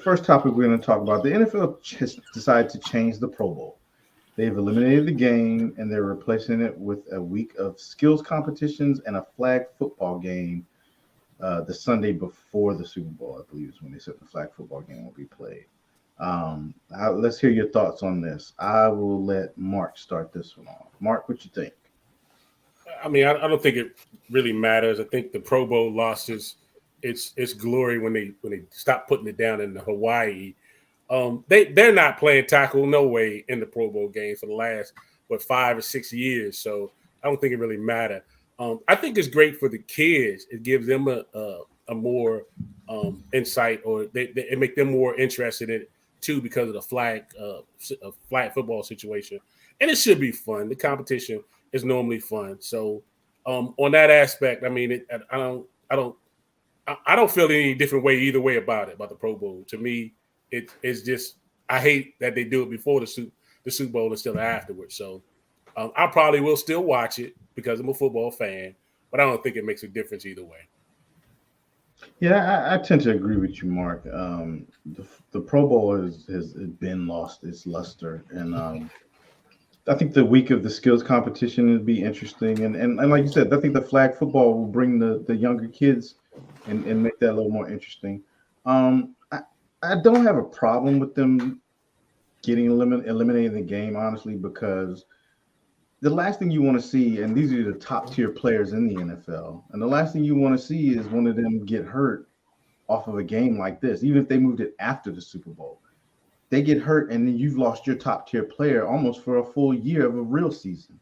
first topic we're going to talk about, the NFL has decided to change the Pro Bowl. They've eliminated the game and they're replacing it with a week of skills competitions and a flag football game the Sunday before the Super Bowl, I believe is when they said the flag football game will be played. Let's hear your thoughts on this. I will let Mark start this one off. Mark, what you think? I mean, I don't think it really matters. I think the Pro Bowl lost its glory when they stopped putting it down in Hawaii. They're not playing tackle no way in the Pro Bowl game for the last 5 or 6 years. So I don't think it really matters. I think it's great for the kids. It gives them a more insight, or it make them more interested in it too because of the flag football situation. And it should be fun. The competition is normally fun. So on that aspect, I mean, I don't feel any different way either way about the Pro Bowl. To me, it's just I hate that they do it before the Super Bowl instead of afterwards. So I probably will still watch it because I'm a football fan, but I don't think it makes a difference either way. Yeah, I tend to agree with you, Mark. The Pro Bowl has been lost its luster, and I think the week of the skills competition would be interesting, and like you said, I think the flag football will bring the younger kids and make that a little more interesting. I don't have a problem with them getting eliminating the game, honestly, because the last thing you want to see, and these are the top tier players in the NFL, and the last thing you want to see is one of them get hurt off of a game like this, even if they moved it after the Super Bowl. They get hurt, and then you've lost your top tier player almost for a full year of a real season.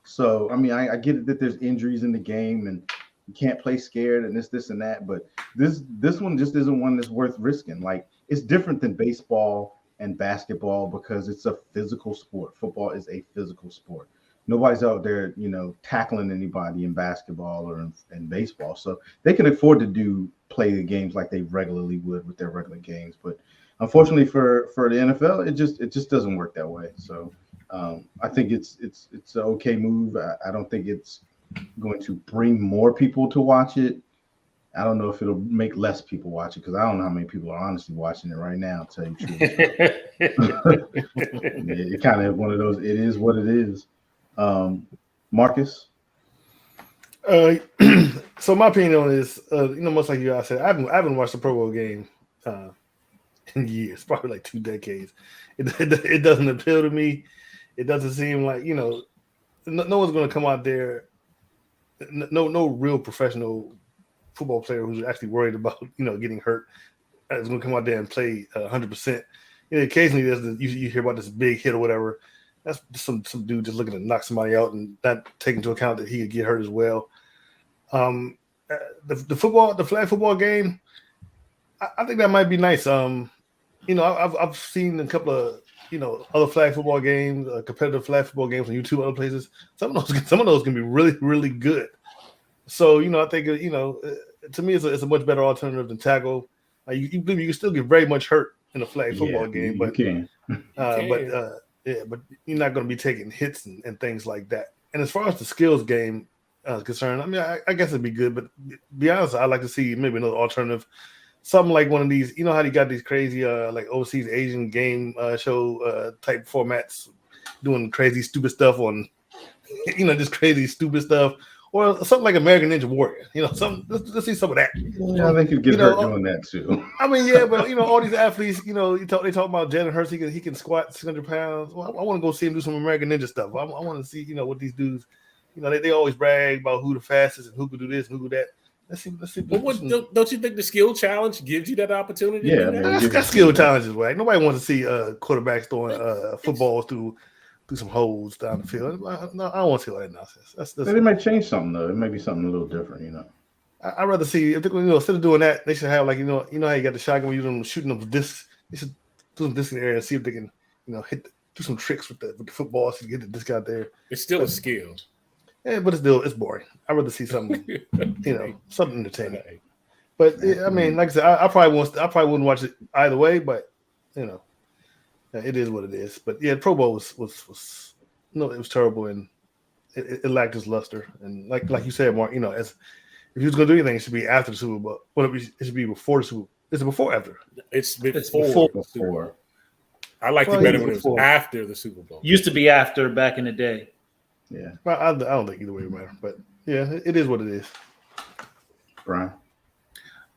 So, I mean, I get it that there's injuries in the game and you can't play scared and this and that, but this one just isn't one that's worth risking. Like, it's different than baseball and basketball because it's a physical sport. Football is a physical sport. Nobody's out there, tackling anybody in basketball or in baseball. So they can afford to play the games like they regularly would with their regular games. But unfortunately for the NFL, it just doesn't work that way. So I think it's an okay move. I don't think it's going to bring more people to watch it. I don't know if it'll make less people watch it because I don't know how many people are honestly watching it right now. To tell you the truth, it kind of one of those. It is what it is. Marcus. So my opinion on this, much like you guys said, I haven't watched the Pro Bowl game in years, probably like 2 decades. It doesn't appeal to me. It doesn't seem like no one's going to come out there. No real professional football player who's actually worried about getting hurt is going to come out there and play 100%. Occasionally you hear about this big hit or whatever. That's some dude just looking to knock somebody out and not take into account that he could get hurt as well. The flag football game, I think that might be nice. I've seen a couple of other flag football games, competitive flag football games on YouTube, other places. Some of those can be really, really good. So I think to me it's a much better alternative than tackle. You can still get very much hurt in a flag football game, but you can. but you're not going to be taking hits and things like that. And as far as the skills game is concerned, I mean, I guess it'd be good, but to be honest, I'd like to see maybe another alternative, something like one of these. You know how you got these crazy like overseas Asian game show type formats, doing crazy stupid stuff on, just crazy stupid stuff. Or something like American Ninja Warrior, let's see some of that. Yeah, they could get hurt doing that too. I mean, yeah, but all these athletes, they talk about Jalen Hurts, he can squat 600 pounds. Well, I want to go see him do some American Ninja stuff. I want to see, what these dudes, they always brag about who the fastest and who could do this and who could do that. Let's see. But don't you think the skill challenge gives you that opportunity? Yeah, that's skill challenges, right? Nobody wants to see quarterbacks throwing footballs through some holes down the field. No, I don't want to see all that nonsense. They might change something though. It might be something a little different, I'd rather see if they're instead of doing that, they should have how you got the shotgun where you're shooting them with this. They should do some disc in the air and see if they can do some tricks with the football to get the disc out there. It's still a skill. Yeah, but it's boring. I'd rather see something something entertaining. But I mean, like I said, I probably wouldn't watch it either way. But it is what it is. But yeah, Pro Bowl was it was terrible and it lacked its luster. And like you said, Mark, as if he was going to do anything, it should be after the Super Bowl. Well, it should be before the Is it before or after? It's before. Before. I liked Well, it better it's when it was before. after the Super Bowl. Used to be after back in the day. Yeah. Well, I don't think either way it matter, but yeah, it is what it is. Brian.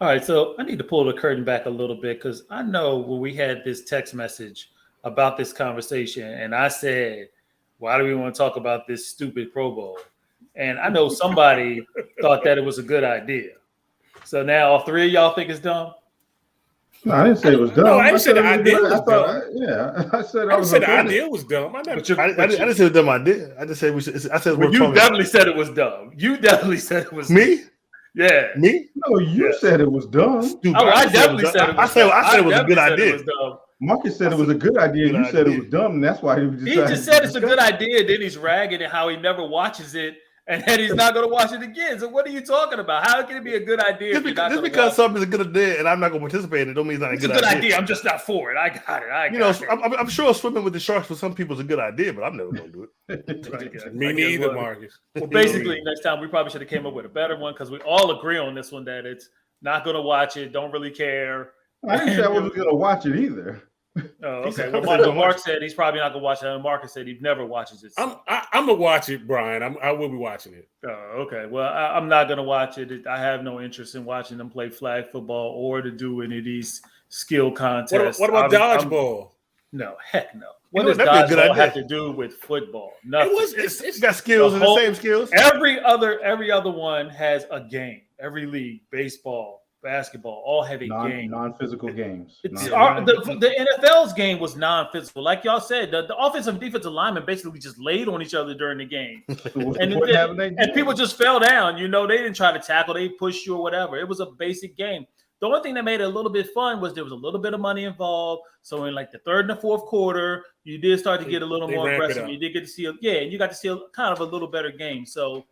All right, so I need to pull the curtain back a little bit because I know when we had this text message about this conversation, and I said, why do we want to talk about this stupid Pro Bowl? And I know somebody thought that it was a good idea. So now all three of y'all think it's dumb? No, I didn't say it was dumb. No, I didn't say the said idea it was I thought- dumb. Yeah, I said I didn't say the okay with idea it. was dumb. I never. I didn't say it was dumb idea. I just said we should. I said Well, we're you talking definitely said it was dumb. You definitely said it was me. Yeah. Me? No, you said it was dumb. Stupid. Oh, I said definitely said it was dumb. I said it was a good definitely said idea. it was dumb. Marcus said it was a good idea. Good You said it idea. was dumb, and that's why he He just said it's a good idea, then he's ragging at how he never watches it, and then he's not going to watch it again. So what are you talking about? How can it be a good idea? Just because something's a good idea and I'm not going to participate in it, don't mean it's not it's a good idea. I'm just not for it. I got it. You know, I'm sure swimming with the sharks for some people is a good idea, but I'm never going to do it. Me neither, Marcus. Well, basically, next time we probably should have came up with a better one because we all agree on this one that it's not going to watch it, don't really care. I didn't say I wasn't going to watch it either. Oh, okay. said- Well, Mark said he's probably not going to watch it. And Marcus said he never watches it. I'm gonna watch it, Brian. I will be watching it. Oh, okay. Well, I'm not going to watch it. I have no interest in watching them play flag football or to do any of these skill contests. What about dodgeball? No, heck no. What know, does that'd be a good dodgeball idea. have to do with football? Nothing. It's got skills and the same skills. Every other one has a game. Every league, baseball, basketball, all have a game. Non-physical games. It's Non-physical. the NFL's game was non-physical. Like y'all said, the offensive and defensive linemen basically just laid on each other during the game. So what's the And, point of having that and game? people just fell down. You know, they didn't try to tackle. They pushed you or whatever. It was a basic game. The only thing that made it a little bit fun was there was a little bit of money involved. So in like the third and the fourth quarter, you did start to get a little They more ramp it aggressive. up. You did get to see, and you got to see kind of a little better game. So,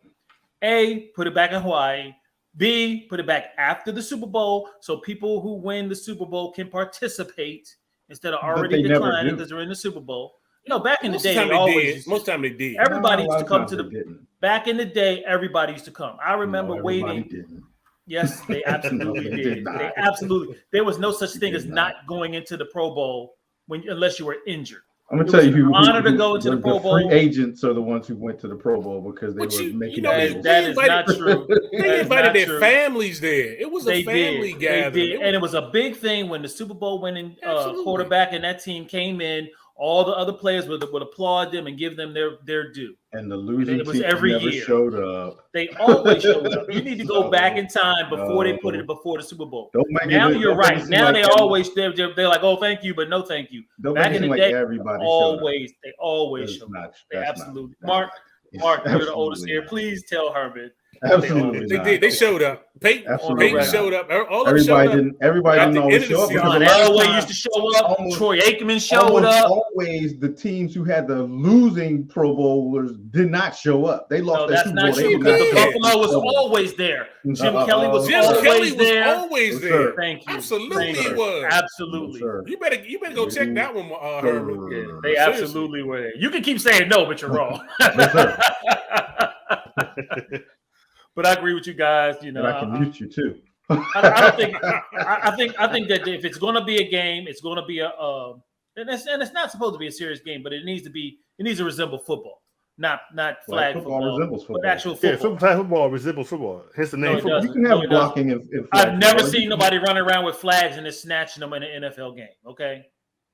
A, put it back in Hawaii. B, put it back after the Super Bowl so people who win the Super Bowl can participate instead of But already they never declining do. because they're in the Super Bowl. No, back in the Most day, of the time they they always did. Most of the time they did. everybody A used lot to of come times to they the didn't. back in the day. Everybody used to come. I remember No, everybody waiting. didn't. Yes, they absolutely No, they did. did not. They absolutely. There was no such thing They as did not going into the Pro Bowl unless you were injured. I'm gonna It tell was you an who honor to go into the Pro Bowl. free agents are the ones who went to the Pro Bowl because they But were you making know, deals. That is not true. That They is invited not their true. families there. It was a family gathering. They did. And it was a big thing when the Super Bowl winning Absolutely. quarterback and that team came in. All the other players would applaud them and give them their due. And the losing It was team every never year. showed up. They always showed up. You need to go No. back in time before they put No. it before the Super Bowl. Don't make Now it, you're don't make it right. seem Now like they every- always they're like, oh, thank you, but no thank you. don't back make it in seem the like day, everybody showed up. Always they always That's show not- up. They that's absolutely. not- Mark, you're the Absolutely oldest here. not. Please tell Herman. Absolutely They not. did. They showed up. Absolutely Peyton not. showed up. All of them showed Everybody up. didn't. Everybody At didn't the always end of the show up. season, because John a lot of Elway times- used to show up. almost- Troy Aikman showed almost up. always the teams who had the losing Pro Bowlers did not show up. They lost No, their that's Super not Bowl. They true did because the not- Buffalo was always there. Jim Kelly was Jim always Kelly was there. always Yes, there. sir. Thank you. Absolutely Thank he you. was. Absolutely. Yes, sir. You better go check that one, Herman. Yeah, they Seriously. absolutely were there. You can keep saying no, but you're wrong. Yes, sir. But I agree with you guys. You know, And I can mute you too. I don't think. I think that if it's going to be a game, it's going to be and it's not supposed to be a serious game, but it needs to be. It needs to resemble football, not flag football, resembles football. but actual Yeah, football. flag football resembles football. Hence the No, name it football. doesn't. You can have No, it doesn't. blocking in I've never football. seen nobody running around with flags and just snatching them in an NFL game. Okay,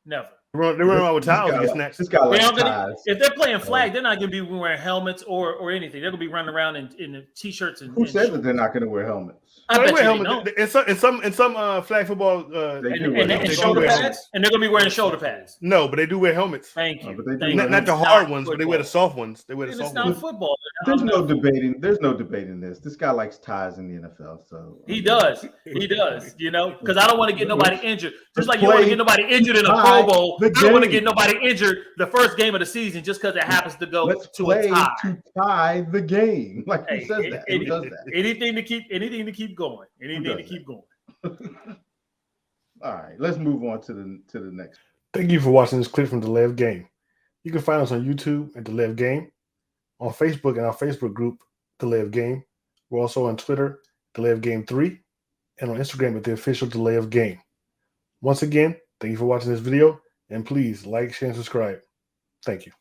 never. They run around with towels and get snatched. This guy They likes aren't gonna, ties. if they're playing flag, they're not going to be wearing helmets or anything. They're going to be running around in the t-shirts and. Who and said shorts. that they're not going to wear helmets? I No, bet they wear you they helmets. don't. In some flag football, They do And, wear and helmets. shoulder wear pads, helmets. and they're going to be wearing shoulder pads. No, but they do wear helmets. Thank you. but they do Thank wear you. Not the It's hard not ones, but they wear the football. soft ones. They wear the And it's soft not ones. football. There's I'm no not- debating. There's no debating this. This guy likes ties in the NFL. So He does. He does. You know, because I don't want to get nobody injured. Just like you Play want to get nobody injured in a by Pro Bowl, the I don't want to game. get nobody injured the first game of the season just because it happens to go let's to play a tie. to tie the game. Like Hey, who says that? Who does that? Anything to keep going. Anything to does keep going. All right, let's move on to the next. Thank you for watching this clip from The Lev Game. You can find us on YouTube at The Lev Game, on Facebook and our Facebook group, The Lev Game. We're also on Twitter, The Lev Game 3. and on Instagram at the official Delay of Game. Once again, thank you for watching this video, and please like, share, and subscribe. Thank you.